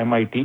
MIT,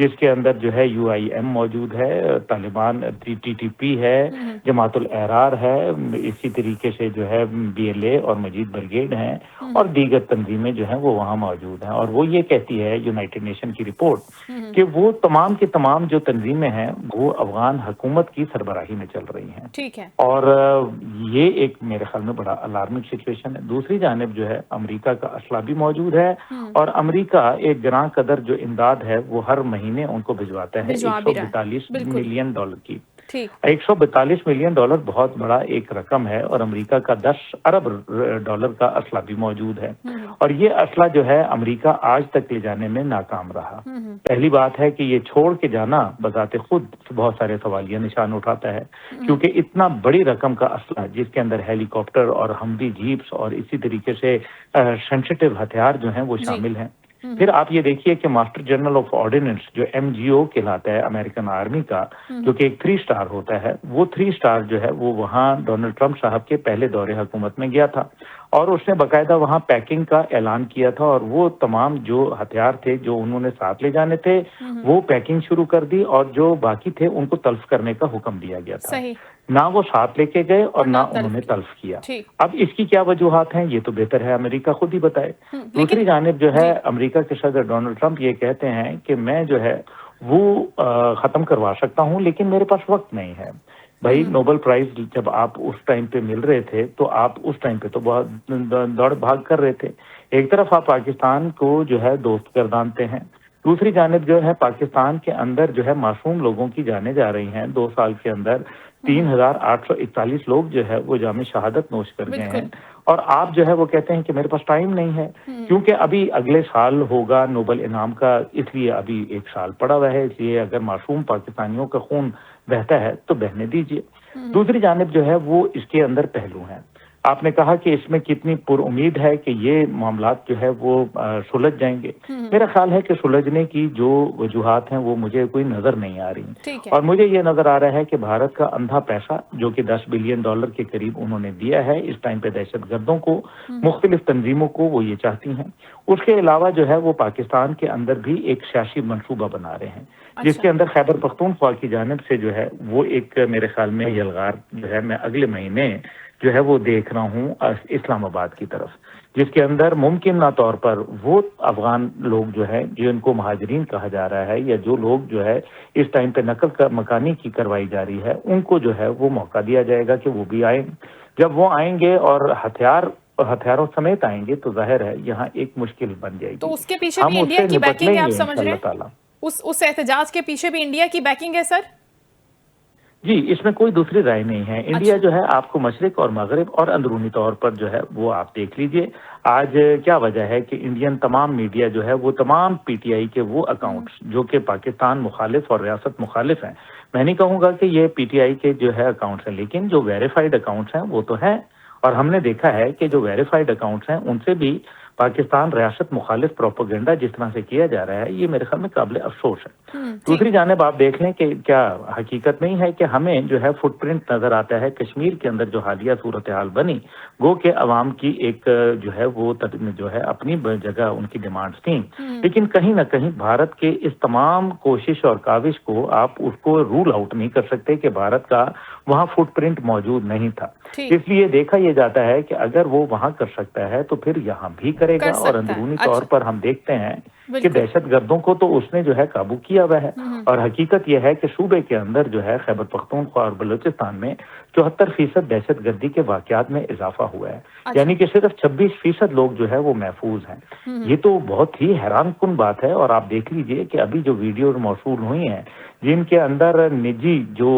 جس کے اندر جو ہے UIM موجود ہے، طالبان TTP ہے، جماعت الاحرار ہے، اسی طریقے سے جو ہے BLA اور مجید بریگیڈ ہیں اور دیگر تنظیمیں جو ہیں وہ وہاں موجود ہیں، اور وہ یہ کہتی ہے یونائٹڈ نیشن کی رپورٹ کہ وہ تمام کی تمام جو تنظیمیں ہیں وہ افغان حکومت کی سربراہی میں چل رہی ہیں۔ ٹھیک ہے۔ اور یہ ایک میرے خیال میں بڑا الارمنگ سچویشن ہے۔ دوسری جانب جو ہے امریکہ کا اسلحہ بھی موجود ہے، اور امریکہ ایک گراں قدر جو امداد ہے وہ ہر مہینے ان کو بھجواتا ہے، $142 ملین کی۔ 142 ملین ڈالر بہت بڑا ایک رقم ہے، اور امریکہ کا 10 ارب ڈالر کا اسلحہ بھی موجود ہے، اور یہ اسلحہ جو ہے امریکہ آج تک لے جانے میں ناکام رہا۔ پہلی بات ہے کہ یہ چھوڑ کے جانا بذات خود بہت سارے سوالیہ نشان اٹھاتا ہے، کیونکہ اتنا بڑی رقم کا اسلحہ جس کے اندر ہیلی کاپٹر اور ہموی جیپس اور اسی طریقے سے سینسیٹیو ہتھیار جو ہیں وہ شامل ہیں۔ پھر آپ یہ دیکھیے کہ ماسٹر جنرل آف آرڈیننس جو MGO کہلاتا ہے امریکن آرمی کا، جو کہ ایک 3 اسٹار ہوتا ہے، وہ 3 اسٹار جو ہے وہ وہاں ڈونلڈ ٹرمپ صاحب کے پہلے دور حکومت میں گیا تھا، اور اس نے باقاعدہ وہاں پیکنگ کا اعلان کیا تھا، اور وہ تمام جو ہتھیار تھے جو انہوں نے ساتھ لے جانے تھے وہ پیکنگ شروع کر دی، اور جو باقی تھے ان کو تلف کرنے کا حکم دیا گیا تھا۔ نہ وہ ساتھ لے کے گئے اور نہ انہوں نے تلف کیا۔ اب اس کی کیا وجوہات ہیں یہ تو بہتر ہے امریکہ خود ہی بتائے۔ دوسری جانب جو ہے امریکہ کے صدر ڈونلڈ ٹرمپ یہ کہتے ہیں کہ میں جو ہے وہ ختم کروا سکتا ہوں، لیکن میرے پاس وقت نہیں ہے۔ بھائی نوبل پرائز جب آپ اس ٹائم پہ مل رہے تھے تو آپ اس ٹائم پہ تو بہت دوڑ بھاگ کر رہے تھے۔ ایک طرف آپ پاکستان کو جو ہے دوست گردانتے ہیں، دوسری جانب جو ہے پاکستان کے اندر جو ہے معصوم لوگوں کی جانیں جا رہی ہیں۔ 2 سال کے اندر 3841 لوگ جو ہے وہ جامِ شہادت نوش کر گئے ہیں، اور آپ جو ہے وہ کہتے ہیں کہ میرے پاس ٹائم نہیں ہے، کیونکہ ابھی اگلے سال ہوگا نوبل انعام کا، اس لیے ابھی 1 سال پڑا ہوا ہے، اس لیے اگر معصوم پاکستانیوں کا خون بہتا ہے تو بہنے دیجیے۔ دوسری جانب جو ہے وہ اس کے اندر پہلو ہیں۔ آپ نے کہا کہ اس میں کتنی پر امید ہے کہ یہ معاملات جو ہے وہ سلجھ جائیں گے۔ میرا خیال ہے کہ سلجھنے کی جو وجوہات ہیں وہ مجھے کوئی نظر نہیں آ رہی، اور مجھے یہ نظر آ رہا ہے کہ بھارت کا اندھا پیسہ جو کہ $10 بلین کے قریب انہوں نے دیا ہے اس ٹائم پہ دہشت گردوں کو، مختلف تنظیموں کو، وہ یہ چاہتی ہیں۔ اس کے علاوہ جو ہے وہ پاکستان کے اندر بھی ایک سیاسی منصوبہ بنا رہے ہیں، جس کے اندر خیبر پختونخوا کی جانب سے جو ہے وہ ایک میرے خیال میں یلغار جو ہے میں اگلے مہینے جو ہے وہ دیکھ رہا ہوں اسلام آباد کی طرف، جس کے اندر ممکنہ طور پر وہ افغان لوگ جو ہے جن کو مہاجرین کہا جا رہا ہے، یا جو لوگ جو ہے اس ٹائم پہ نقل مکانی کی کروائی جا رہی ہے، ان کو جو ہے وہ موقع دیا جائے گا کہ وہ بھی آئیں۔ جب وہ آئیں گے اور ہتھیاروں سمیت آئیں گے تو ظاہر ہے یہاں ایک مشکل بن جائے گی۔ تو اس کے پیچھے بھی انڈیا کی بیکنگ ہے، آپ سمجھ رہے ہیں؟ اس احتجاج کے پیچھے بھی انڈیا کی بیکنگ ہے سر؟ جی، اس میں کوئی دوسری رائے نہیں ہے۔ انڈیا جو ہے آپ کو مشرق اور مغرب اور اندرونی طور پر جو ہے وہ آپ دیکھ لیجئے، آج کیا وجہ ہے کہ انڈین تمام میڈیا جو ہے وہ تمام PTI کے وہ اکاؤنٹس جو کہ پاکستان مخالف اور ریاست مخالف ہیں، میں نہیں کہوں گا کہ یہ PTI کے جو ہے اکاؤنٹس ہیں، لیکن جو ویریفائڈ اکاؤنٹس ہیں وہ تو ہیں، اور ہم نے دیکھا ہے کہ جو ویریفائڈ اکاؤنٹس ہیں ان سے بھی پاکستان ریاست مخالف پروپیگنڈا جس طرح سے کیا جا رہا ہے، یہ میرے خیال میں قابل افسوس ہے۔ دوسری جانب آپ دیکھ لیں کہ کیا حقیقت نہیں ہے کہ ہمیں جو ہے فٹ پرنٹ نظر آتا ہے کشمیر کے اندر جو حالیہ صورتحال بنی، گو کہ عوام کی ایک جو ہے وہ جو ہے اپنی جگہ ان کی ڈیمانڈز تھیں، لیکن کہیں نہ کہیں بھارت کے اس تمام کوشش اور کاوش کو آپ اس کو رول آؤٹ نہیں کر سکتے کہ بھارت کا وہاں فٹ پرنٹ موجود نہیں تھا۔ اس لیے دیکھا یہ جاتا ہے کہ اگر وہ وہاں کر سکتا ہے تو پھر یہاں بھی کرے گا، اور اندرونی طور پر ہم دیکھتے ہیں کہ دہشت گردوں کو تو اس نے جو ہے قابو کیا ہوا ہے، اور حقیقت یہ ہے کہ صوبے کے اندر جو ہے خیبر پختونخوا اور بلوچستان میں 74% دہشت گردی کے واقعات میں اضافہ ہوا ہے، یعنی کہ صرف 26% لوگ جو ہے وہ محفوظ ہیں۔ یہ تو بہت ہی حیران کن بات ہے، اور آپ دیکھ لیجئے کہ ابھی جو ویڈیوز موصول ہوئی ہیں جن کے اندر نجی جو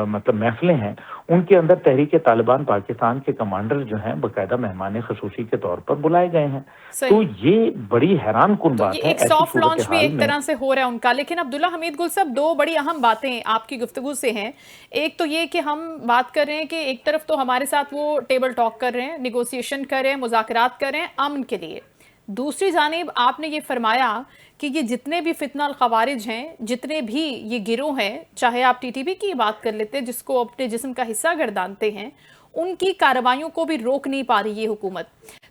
مطلب محفلیں ہیں، ان کے اندر تحریک طالبان پاکستان کے کمانڈر جو ہیں باقاعدہ مہمان خصوصی کے طور پر بلائے گئے ہیں، تو یہ بڑی حیران کن بات ہے۔ ایک سافٹ لانچ بھی ایک طرح سے ہو رہا ہے ان کا، لیکن عبداللہ حمید گل صاحب 2 بڑی اہم باتیں آپ کی گفتگو سے ہیں۔ ایک تو یہ کہ ہم بات کر رہے ہیں کہ ایک طرف تو ہمارے ساتھ وہ ٹیبل ٹاک کر رہے ہیں، نیگوسیشن کر رہے ہیں، مذاکرات کر رہے ہیں امن کے لیے، دوسری جانب آپ نے یہ فرمایا کہ یہ جتنے بھی فتنہ الخوارج ہیں، جتنے بھی یہ گروہ ہیں، چاہے آپ TTP کی بات کر لیتے جس کو اپنے جسم کا حصہ گردانتے ہیں، ان کی کارروائیوں کو بھی روک نہیں پا رہی یہ حکومت۔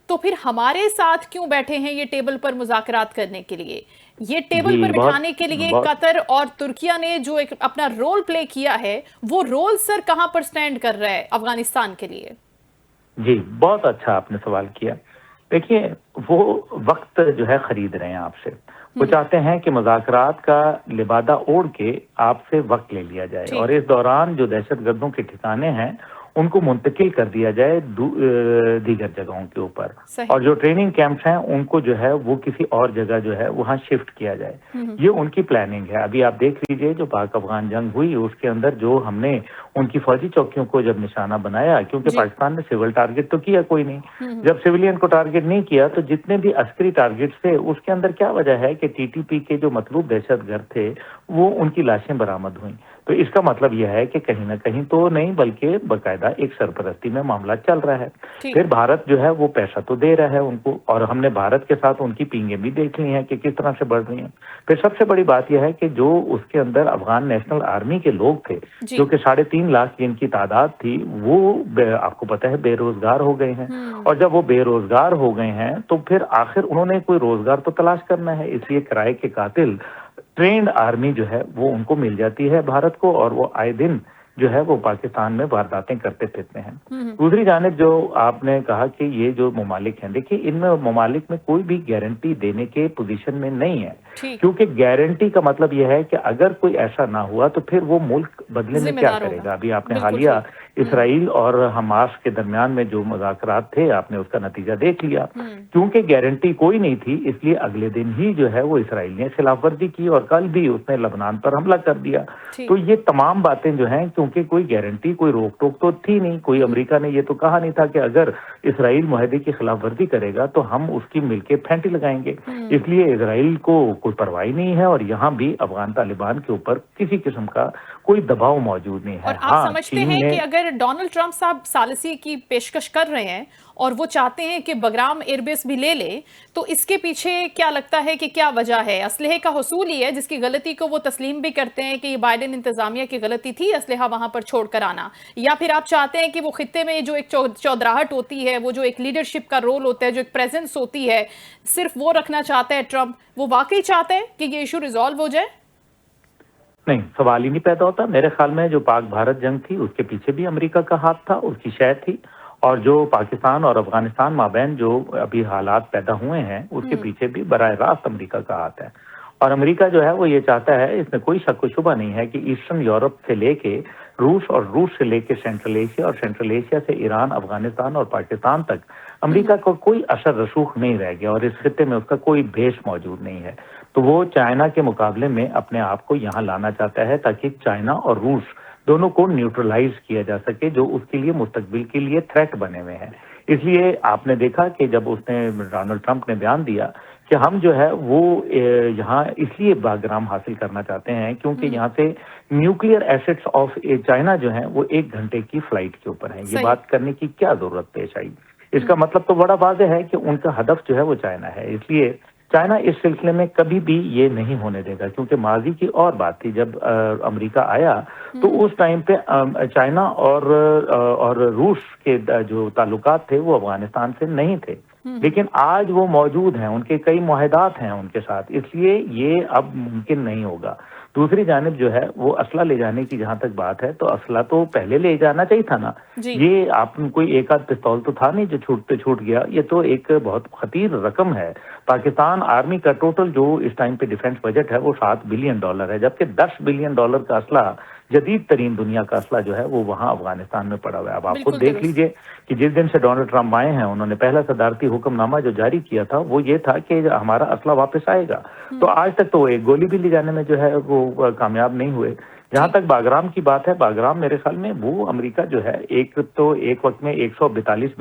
تو پھر ہمارے ساتھ کیوں بیٹھے ہیں یہ ٹیبل پر مذاکرات کرنے کے لیے؟ یہ ٹیبل پر بٹھانے کے لیے قطر اور ترکیہ نے جو ایک اپنا رول پلے کیا ہے، وہ رول سر کہاں پر سٹینڈ کر رہا ہے افغانستان کے لیے؟ جی بہت اچھا آپ نے سوال کیا. دیکھیے وہ وقت جو ہے خرید رہے ہیں آپ سے. وہ چاہتے ہیں کہ مذاکرات کا لبادہ اوڑھ کے آپ سے وقت لے لیا جائے اور اس دوران جو دہشت گردوں کے ٹھکانے ہیں ان کو منتقل کر دیا جائے دیگر جگہوں کے اوپر، اور جو ٹریننگ کیمپس ہیں ان کو جو ہے وہ کسی اور جگہ جو ہے وہاں شفٹ کیا جائے. یہ ان کی پلاننگ ہے. ابھی آپ دیکھ لیجئے جو پاک افغان جنگ ہوئی اس کے اندر جو ہم نے ان کی فوجی چوکیوں کو جب نشانہ بنایا، کیونکہ پاکستان نے سول ٹارگٹ تو کیا کوئی نہیں، جب سویلین کو ٹارگٹ نہیں کیا تو جتنے بھی عسکری ٹارگٹ تھے اس کے اندر کیا وجہ ہے کہ ٹی ٹی پی کے جو مطلوب دہشت گرد تھے وہ ان کی لاشیں برآمد ہوئیں. تو اس کا مطلب یہ ہے کہ کہیں نہ کہیں تو نہیں بلکہ باقاعدہ ایک سرپرستی میں معاملہ چل رہا ہے. پھر بھارت جو ہے وہ پیسہ تو دے رہا ہے ان کو، اور ہم نے بھارت کے ساتھ ان کی پینگیں بھی دیکھ لی ہیں کہ کس طرح سے بڑھ رہی ہیں. پھر سب سے بڑی بات یہ ہے کہ جو اس کے اندر افغان نیشنل آرمی کے لوگ تھے جو کہ 3.5 لاکھ جن کی تعداد تھی، وہ آپ کو پتہ ہے بے روزگار ہو گئے ہیں. اور جب وہ بے روزگار ہو گئے ہیں تو پھر آخر انہوں نے کوئی روزگار تو تلاش کرنا ہے، اس لیے کرائے کے قاتل ٹرینڈ آرمی جو ہے وہ ان کو مل جاتی ہے بھارت کو، اور وہ آئے دن جو ہے وہ پاکستان میں وارداتیں کرتے پھرتے ہیں. دوسری جانب جو آپ نے کہا کہ یہ جو ممالک ہیں، دیکھیے ان میں ممالک میں کوئی بھی گارنٹی دینے کے پوزیشن میں نہیں ہے، کیونکہ گارنٹی کا مطلب یہ ہے کہ اگر کوئی ایسا نہ ہوا تو پھر وہ ملک بدلے میں کیا کرے گا. ابھی آپ نے حالیہ اسرائیل اور حماس کے درمیان میں جو مذاکرات تھے آپ نے اس کا نتیجہ دیکھ لیا. کیونکہ گارنٹی کوئی نہیں تھی اس لیے اگلے دن ہی جو ہے وہ اسرائیل نے خلاف ورزی کی اور کل بھی اس نے لبنان پر حملہ کر دیا. تو یہ تمام باتیں جو ہیں کیونکہ کوئی گارنٹی کوئی روک ٹوک تو تھی نہیں، کوئی امریکہ نے یہ تو کہا نہیں تھا کہ اگر اسرائیل معاہدے کی خلاف ورزی کرے گا تو ہم اس کی مل کے پھینٹی لگائیں گے. اس لیے اسرائیل کو کوئی پرواہ نہیں ہے اور یہاں بھی افغان طالبان کے اوپر کسی قسم کا کوئی دباؤ موجود نہیں ہے. اور آپ سمجھتے ہیں کہ اگر ڈونلڈ ٹرمپ صاحب ثالثی کی پیشکش کر رہے ہیں اور وہ چاہتے ہیں کہ بگرام ایئر بیس بھی لے لے، تو اس کے پیچھے کیا لگتا ہے کہ کیا وجہ ہے؟ اسلحے کا حصول ہی ہے جس کی غلطی کو وہ تسلیم بھی کرتے ہیں کہ یہ بائیڈن انتظامیہ کی غلطی تھی اسلحہ وہاں پر چھوڑ کر آنا، یا پھر آپ چاہتے ہیں کہ وہ خطے میں جو ایک چودراہٹ ہوتی ہے، وہ جو ایک لیڈرشپ کا رول ہوتا ہے، جو ایک پریزنس ہوتی ہے، صرف وہ رکھنا چاہتا ہے ٹرمپ؟ وہ واقعی چاہتا ہے کہ یہ ایشو ریزالو ہو جائے؟ نہیں، سوال ہی نہیں پیدا ہوتا. میرے خیال میں جو پاک بھارت جنگ تھی اس کے پیچھے بھی امریکہ کا ہاتھ تھا، اس کی شے تھی، اور جو پاکستان اور افغانستان مابین جو ابھی حالات پیدا ہوئے ہیں اس کے پیچھے بھی براہ راست امریکہ کا ہاتھ ہے. اور امریکہ جو ہے وہ یہ چاہتا ہے، اس میں کوئی شک و شبہ نہیں ہے کہ ایسٹرن یورپ سے لے کے روس اور روس سے لے کے سینٹرل ایشیا اور سینٹرل ایشیا سے ایران، افغانستان اور پاکستان تک امریکہ کو کوئی اثر رسوخ نہیں رہ گیا اور اس خطے میں اس کا کوئی بیس موجود نہیں ہے. تو وہ چائنا کے مقابلے میں اپنے آپ کو یہاں لانا چاہتا ہے تاکہ چائنا اور روس دونوں کو نیوٹرلائز کیا جا سکے جو اس کے لیے مستقبل کے لیے تھریٹ بنے ہوئے ہیں. اس لیے آپ نے دیکھا کہ جب اس نے ڈونلڈ ٹرمپ نے بیان دیا کہ ہم جو ہے وہ یہاں اس لیے باگرام حاصل کرنا چاہتے ہیں کیونکہ یہاں سے نیوکلیئر ایسٹس آف چائنا جو ہیں وہ 1 گھنٹے کی فلائٹ کے اوپر ہیں. یہ بات کرنے کی کیا ضرورت پیش آئی؟ اس کا مطلب تو بڑا واضح ہے کہ ان کا ہدف جو ہے وہ چائنا ہے. اس لیے چائنا اس سلسلے میں کبھی بھی یہ نہیں ہونے دے گا، کیونکہ ماضی کی اور بات تھی جب امریکہ آیا تو اس ٹائم پہ چائنا اور روس کے جو تعلقات تھے وہ افغانستان سے نہیں تھے، لیکن آج وہ موجود ہیں، ان کے کئی معاہدات ہیں ان کے ساتھ، اس لیے یہ اب ممکن نہیں ہوگا. دوسری جانب جو ہے وہ اسلحہ لے جانے کی جہاں تک بات ہے تو اسلحہ تو پہلے لے جانا چاہیے تھا نا. یہ آپ کوئی ایک آدھ پستول تو تھا نہیں جو چھوٹ گیا. یہ تو ایک بہت خطیر رقم ہے. پاکستان آرمی کا ٹوٹل جو اس ٹائم پہ ڈیفنس بجٹ ہے وہ $7 بلین ہے، جبکہ $10 بلین کا اسلحہ، جدید ترین دنیا کا اسلحہ جو ہے وہ وہاں افغانستان میں پڑا ہوا ہے. اب آپ خود دیکھ لیجئے کہ جس دن سے ڈونلڈ ٹرمپ آئے ہیں انہوں نے پہلا صدارتی حکم نامہ جو جاری کیا تھا وہ یہ تھا کہ ہمارا اسلحہ واپس آئے گا. تو آج تک تو وہ ایک گولی بھی لے جانے میں جو ہے وہ کامیاب نہیں ہوئے. جہاں تک باگرام کی بات ہے، باگرام میرے خیال میں وہ امریکہ جو ہے ایک وقت میں $142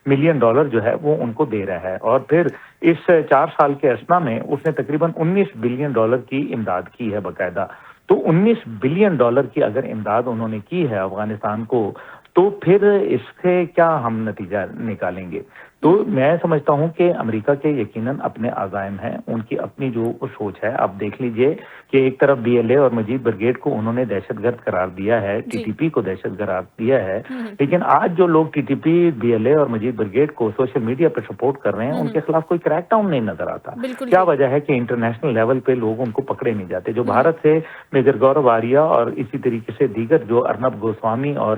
ملین جو ہے وہ ان کو دے رہا ہے، اور پھر اس 4 سال کے اثنا میں اس نے تقریباً $19 بلین کی امداد کی ہے باقاعدہ. تو $19 بلین کی اگر امداد انہوں نے کی ہے افغانستان کو تو پھر اس سے کیا ہم نتیجہ نکالیں گے؟ تو میں سمجھتا ہوں کہ امریکہ کے یقیناً اپنے عزائم ہیں، ان کی اپنی جو سوچ ہے. آپ دیکھ لیجئے کہ ایک طرف بی ایل اے اور مجید برگیڈ کو انہوں نے دہشت گرد قرار دیا ہے، ٹی جی ٹی پی کو دہشت گرد دیا ہے، لیکن آج جو لوگ T T P, B L A اور مجید برگیڈ کو سوشل میڈیا پہ سپورٹ کر رہے ہیں، ان کے خلاف کوئی کریک ڈاؤن نہیں نظر آتا. بالکل کیا ٹھیک. وجہ ہے کہ انٹرنیشنل لیول پہ لوگ ان کو پکڑے نہیں جاتے؟ جو بھارت سے میجر گورو آریہ اور اسی طریقے سے دیگر جو ارنب گوسوامی اور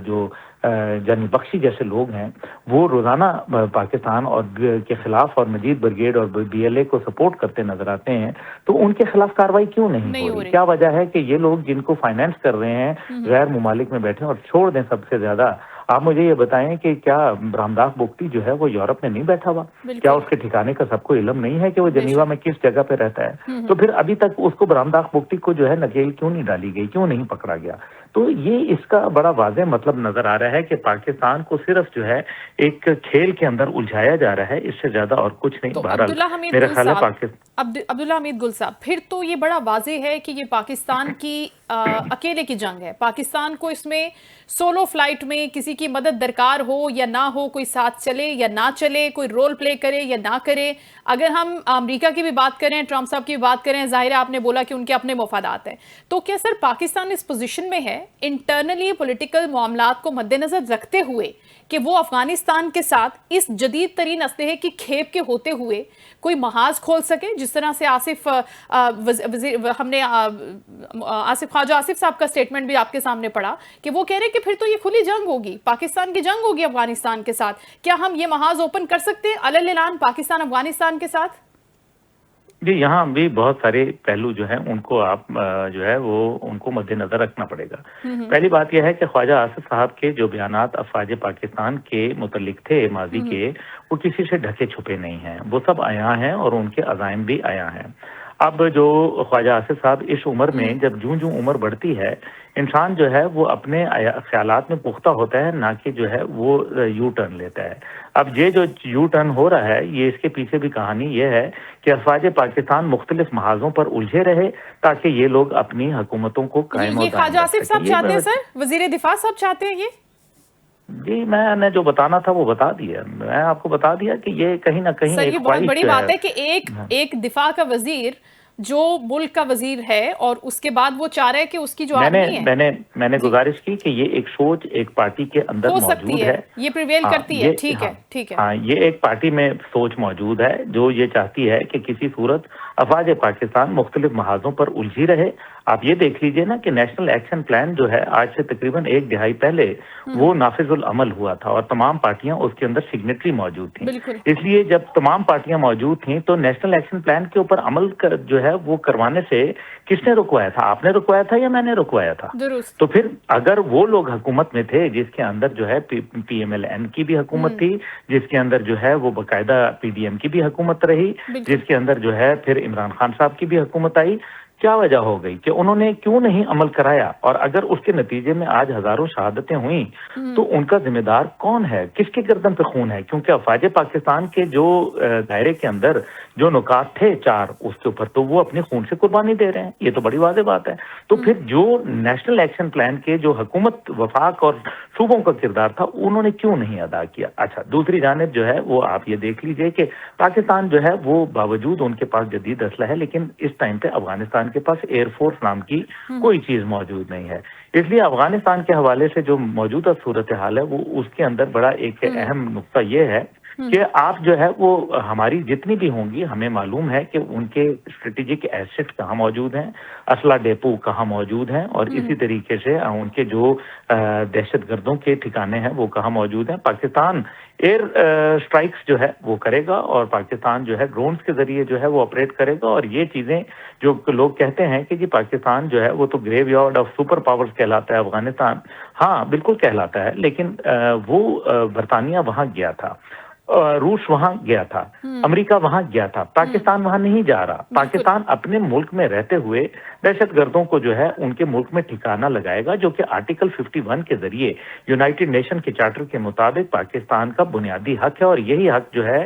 جو جنرل بخشی جیسے لوگ ہیں، وہ روزانہ پاکستان اور کے خلاف اور مجید برگیڈ اور بی ایل اے کو سپورٹ کرتے نظر آتے ہیں. تو ان کے خلاف کارروائی کیوں نہیں ہو رہی؟ کیا وجہ ہے کہ یہ لوگ جن کو فائنینس کر رہے ہیں غیر ممالک میں بیٹھے، اور چھوڑ دیں سب سے زیادہ، آپ مجھے یہ بتائیں کہ کیا برامداس بگٹی جو ہے وہ یورپ میں نہیں بیٹھا ہوا؟ کیا اس کے ٹھکانے کا سب کو علم نہیں ہے کہ وہ جنیوا میں کس جگہ پہ رہتا ہے؟ تو پھر ابھی تک اس کو برامداس بگٹی کو جو ہے نکیل کیوں نہیں ڈالی گئی، کیوں نہیں پکڑا گیا؟ تو یہ اس کا بڑا واضح مطلب نظر آ رہا ہے کہ پاکستان کو صرف جو ہے ایک کھیل کے اندر الجھایا جا رہا ہے، اس سے زیادہ اور کچھ نہیں. بہرحال میرا خیال ہے عبداللہ حمید گل صاحب، پھر تو یہ بڑا واضح ہے کہ یہ پاکستان کی اکیلے کی جنگ ہے. پاکستان کو اس میں سولو فلائٹ میں کسی کی مدد درکار ہو یا نہ ہو، کوئی ساتھ چلے یا نہ چلے، کوئی رول پلے کرے یا نہ کرے. اگر ہم امریکہ کی بھی بات کریں، ٹرمپ صاحب کی بھی بات کریں، ظاہر ہے آپ نے بولا کہ ان کے اپنے مفادات ہیں، تو کیا سر پاکستان اس پوزیشن میں ہے انٹرنلی پولیٹیکل معاملات کو مد نظر رکھتے ہوئے کہ وہ افغانستان کے ساتھ اس جدید ترین اسلحے کی کھیپ کے ہوتے ہوئے کوئی محاذ کھول سکے؟ جس طرح سے ہم نے خواجہ آصف صاحب کا سٹیٹمنٹ بھی آپ کے سامنے پڑھا کہ وہ کہہ رہے کہ پھر تو یہ کھلی جنگ ہوگی، پاکستان کی جنگ ہوگی افغانستان کے ساتھ. کیا ہم یہ محاذ اوپن کر سکتے ہیں علل اعلان پاکستان افغانستان کے ساتھ؟ جی، یہاں بھی بہت سارے پہلو جو ہیں ان کو آپ جو ہے وہ ان کو مد نظر رکھنا پڑے گا. پہلی بات یہ ہے کہ خواجہ آصف صاحب کے جو بیانات افواج پاکستان کے متعلق تھے ماضی کے، وہ کسی سے ڈھکے چھپے نہیں ہیں، وہ سب عیاں ہیں اور ان کے عزائم بھی عیاں ہیں. اب جو خواجہ آصف صاحب اس عمر میں جب جوں عمر بڑھتی ہے، انسان جو ہے وہ اپنے خیالات میں پختہ ہوتا ہے، نہ کہ جو ہے وہ یو ٹرن لیتا ہے. اب یہ جو یو ٹرن ہو رہا ہے، یہ اس کے پیچھے بھی کہانی یہ ہے کہ افواج پاکستان مختلف محاذوں پر الجھے رہے تاکہ یہ لوگ اپنی حکومتوں کو قائم یہ خواجہ آصف صاحب چاہتے ہیں سر، وزیر دفاع صاحب چاہتے ہیں یہ؟ جی، میں نے جو بتانا تھا وہ بتا دیا، میں آپ کو بتا دیا کہ یہ کہیں نہ کہیں سر یہ بہت بڑی بات ہے کہ ایک دفاع کا وزیر جو ملک کا وزیر ہے اور اس کے بعد وہ چاہ رہے ہیں کہ اس کی جو آدمی ہے، میں نے گزارش کی کہ یہ ایک سوچ ایک پارٹی کے اندر موجود ہے، یہ پریویل کرتی ہے. ٹھیک ہے ٹھیک ہے. ہاں، یہ ایک پارٹی میں سوچ موجود ہے جو یہ چاہتی ہے کہ کسی صورت افواج پاکستان مختلف محاذوں پر الجھی رہے. آپ یہ دیکھ لیجئے نا کہ نیشنل ایکشن پلان جو ہے آج سے تقریباً 1 دہائی پہلے وہ نافذ العمل ہوا تھا اور تمام پارٹیاں اس کے اندر سگنیٹری موجود تھیں. اس لیے جب تمام پارٹیاں موجود تھیں تو نیشنل ایکشن پلان کے اوپر عمل جو ہے وہ کروانے سے کس نے رکوایا تھا؟ آپ نے رکوایا تھا یا میں نے رکوایا تھا؟ تو پھر اگر وہ لوگ حکومت میں تھے جس کے اندر جو ہے پی ایم ایل این کی بھی حکومت تھی، جس کے اندر جو ہے وہ باقاعدہ پی ڈی ایم کی بھی حکومت رہی، جس کے اندر جو ہے پھر عمران خان صاحب کی بھی حکومت آئی، کیا وجہ ہو گئی کہ انہوں نے کیوں نہیں عمل کرایا؟ اور اگر اس کے نتیجے میں آج ہزاروں شہادتیں ہوئیں تو ان کا ذمہ دار کون ہے؟ کس کے گردن پہ خون ہے؟ کیونکہ افواج پاکستان کے جو دائرے کے اندر جو نکات تھے 4، اس کے اوپر تو وہ اپنے خون سے قربانی دے رہے ہیں، یہ تو بڑی واضح بات ہے. تو پھر جو نیشنل ایکشن پلان کے جو حکومت وفاق اور صوبوں کا کردار تھا انہوں نے کیوں نہیں ادا کیا؟ اچھا، دوسری جانب جو ہے وہ آپ یہ دیکھ لیجئے کہ پاکستان جو ہے وہ باوجود ان کے پاس جدید اسلحہ ہے، لیکن اس ٹائم پہ افغانستان کے پاس ایئر فورس نام کی کوئی چیز موجود نہیں ہے. اس لیے افغانستان کے حوالے سے جو موجودہ صورتحال ہے وہ اس کے اندر بڑا ایک اہم نقطہ یہ ہے کہ آپ جو ہے وہ ہماری جتنی بھی ہوں گی، ہمیں معلوم ہے کہ ان کے اسٹریٹجک ایسٹ کہاں موجود ہیں، اسلحہ ڈیپو کہاں موجود ہیں، اور اسی طریقے سے ان کے جو دہشت گردوں کے ٹھکانے ہیں وہ کہاں موجود ہیں. پاکستان ایئر سٹرائکس جو ہے وہ کرے گا اور پاکستان جو ہے ڈرونز کے ذریعے جو ہے وہ آپریٹ کرے گا. اور یہ چیزیں جو لوگ کہتے ہیں کہ جی پاکستان جو ہے وہ تو گریو یارڈ آف سپر پاورز کہلاتا ہے افغانستان، ہاں بالکل کہلاتا ہے، لیکن وہ برطانیہ وہاں گیا تھا، روس وہاں گیا تھا، امریکہ وہاں گیا تھا، پاکستان وہاں نہیں جا رہا. پاکستان اپنے ملک میں رہتے ہوئے دہشت گردوں کو جو ہے ان کے ملک میں ٹھکانہ لگائے گا، جو کہ آرٹیکل 51 کے ذریعے یونائٹڈ نیشن کے چارٹر کے مطابق پاکستان کا بنیادی حق ہے. اور یہی حق جو ہے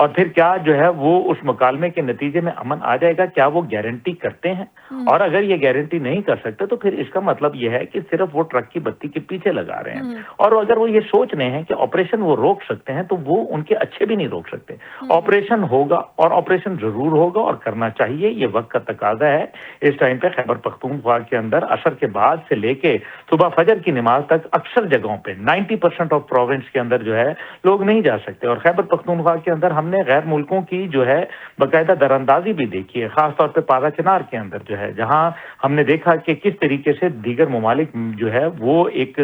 اور پھر کیا جو ہے وہ اس مکالمے کے نتیجے میں امن آ جائے گا؟ کیا وہ گارنٹی کرتے ہیں؟ اور اگر یہ گارنٹی نہیں کر سکتے تو پھر اس کا مطلب یہ ہے کہ صرف وہ ٹرک کی بتی کے پیچھے لگا رہے ہیں، اور اگر وہ یہ سوچ رہے ہیں کہ آپریشن وہ روک سکتے ہیں تو وہ ان کے اچھے بھی نہیں روک سکتے۔ آپریشن ہوگا، اور آپریشن ضرور ہوگا اور کرنا چاہیے، یہ وقت کا تقاضا ہے۔ اس ٹائم پہ خیبر پختونخوا کے اندر عصر کے بعد سے لے کے صبح فجر کی نماز تک اکثر جگہوں پہ 90% آف پروونس کے اندر جو ہے لوگ نہیں جا سکتے، اور خیبر پختونخوا کے اندر ہم نے غیر ملکوں کی جو ہے باقاعدہ دراندازی بھی دیکھی ہے، خاص طور پہ پارا چنار کے اندر جو ہے، جہاں ہم نے دیکھا کہ کس طریقے سے دیگر ممالک جو ہے وہ ایک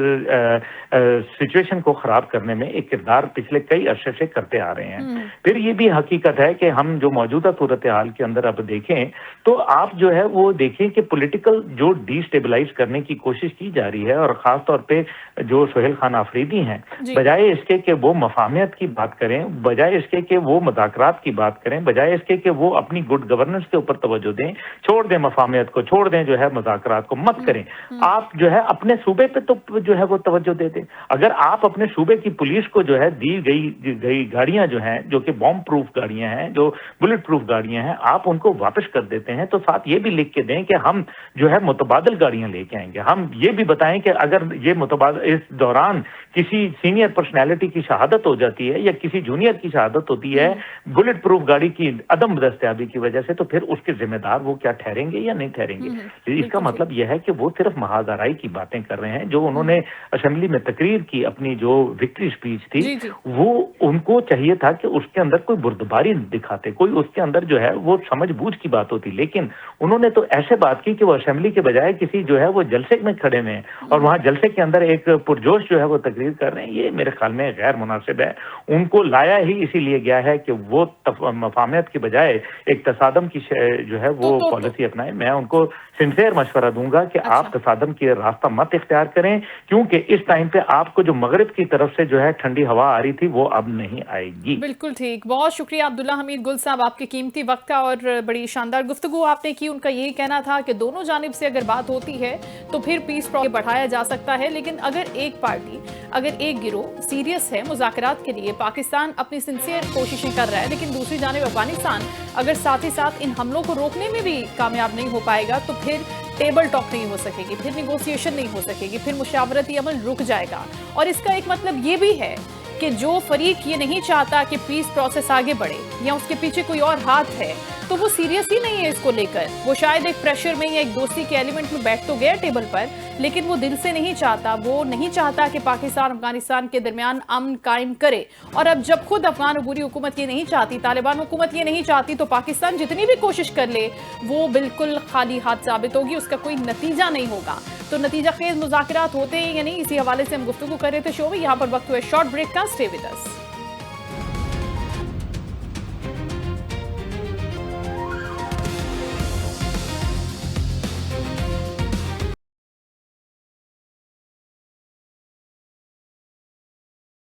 سچویشن کو خراب کرنے میں ایک کردار پچھلے کئی عرصے سے کرتے آ رہے ہیں۔ پھر یہ بھی حقیقت ہے کہ ہم جو موجودہ صورتحال کے اندر اب دیکھیں تو آپ جو ہے وہ دیکھیں کہ پولیٹیکل جو ڈی اسٹیبلائز کرنے کی کوشش کی جا رہی ہے، اور خاص طور پہ جو سہیل خان آفریدی ہیں، بجائے اس کے کہ وہ مفاہمت کی بات کریں، بجائے اس کے کہ وہ مذاکرات کی بات کریں، بجائے اس کے کہ وہ اپنی گڈ گورننس کے اوپر توجہ دیں، چھوڑ دیں مفاہمت کو، چھوڑ دیں جو ہے مذاکرات کو، مت کریں۔ آپ جو ہے اپنے صوبے پہ تو جو ہے وہ توجہ دے دیں۔ اگر آپ اپنے صوبے کی پولیس کو جو ہے دی گئی گاڑیاں جو ہیں، جو کہ بام پروف گاڑیاں ہیں، جو بلٹ پروف گاڑیاں ہیں، آپ ان کو واپس کر دیتے ہیں تو ساتھ یہ بھی لکھ کے دیں کہ ہم جو ہے متبادل گاڑیاں لے کے آئیں گے۔ ہم یہ بھی بتائیں کہ اگر یہ متبادل اس دوران کسی سینئر پرسنالٹی کی شہادت ہو جاتی ہے یا کسی جونیئر کی شہادت ہوتی ہے بلٹ پروف گاڑی کی عدم دستیابی کی وجہ سے، تو پھر اس کے ذمہ دار وہ کیا ٹھہریں گے یا نہیں ٹھہریں گے؟ اس کا مطلب یہ ہے کہ وہ صرف محاذ آرائی کی باتیں کر رہے ہیں۔ جو انہوں نے اسمبلی میں تقریر کی، اپنی جو وکٹری اسپیچ تھی، وہ ان کو چاہیے تھا کہ اس کے اندر کوئی بردباری دکھاتے، کوئی اس کے اندر جو ہے وہ سمجھ بوجھ کی بات ہوتی، لیکن انہوں نے تو ایسے بات کی کہ وہ اسمبلی کے بجائے کسی جو ہے وہ جلسے میں کھڑے ہوئے ہیں اور وہاں جلسے کے اندر ایک پرجوش جو ہے وہ تقریر کر رہے ہیں۔ یہ میرے خیال میں غیر مناسب ہے۔ ان کو لایا ہی اسی لیے گیا ہے کہ وہ مفاہمت کی بجائے ایک تصادم کی جو ہے وہ پالیسی اپنائیں۔ میں ان کو سنسیئر مشورہ دوں گا کہ آپ تصادم کی راستہ مت اختیار کریں، کیونکہ اس ٹائم پہ آپ کو جو مغرب کی طرف سے جو ہے ٹھنڈی ہوا آ رہی تھی وہ اب نہیں آئے گی۔ بالکل ٹھیک، بہت شکریہ عبداللہ حمید گل صاحب، آپ کے قیمتی وقت کا، اور بڑی شاندار گفتگو آپ نے کی۔ ان کا یہی کہنا تھا کہ دونوں جانب سے اگر بات ہوتی ہے تو پھر پیس پروسیس بڑھایا جا سکتا ہے، لیکن اگر ایک پارٹی، اگر ایک گروہ سیریس ہے مذاکرات کے لیے، پاکستان اپنی سنسیئر کوششیں کر رہا ہے، لیکن دوسری جانب افغانستان اگر ساتھ ہی ساتھ ان حملوں کو روکنے میں بھی کامیاب نہیں ہو پائے گا، تو پھر ٹیبل ٹاک نہیں ہو سکے گی، پھر نیگوسیشن نہیں ہو سکے گی، پھر مشاورتی عمل رک جائے گا۔ اور اس کا ایک مطلب یہ بھی ہے کہ جو فریق یہ نہیں چاہتا کہ پیس پروسیس آگے بڑھے یا اس کے پیچھے کوئی اور ہاتھ ہے، تو وہ سیریس ہی نہیں ہے اس کو لے کر۔ وہ شاید ایک پریشر میں یا ایک دوستی کے ایلیمنٹ میں بیٹھ تو گیا ٹیبل پر، لیکن وہ دل سے نہیں چاہتا، وہ نہیں چاہتا کہ پاکستان افغانستان کے درمیان امن قائم کرے۔ اور اب جب خود افغان عبوری حکومت یہ نہیں چاہتی، طالبان حکومت یہ نہیں چاہتی، تو پاکستان جتنی بھی کوشش کر لے وہ بالکل خالی ہاتھ ثابت ہوگی، اس کا کوئی نتیجہ نہیں ہوگا۔ تو نتیجہ خیز مذاکرات ہوتے ہیں یا نہیں، اسی حوالے سے ہم گفتگو کر رہے تھے شو میں۔ یہاں پر وقت ہوئے شارٹ بریک کا، اسٹے ود اس۔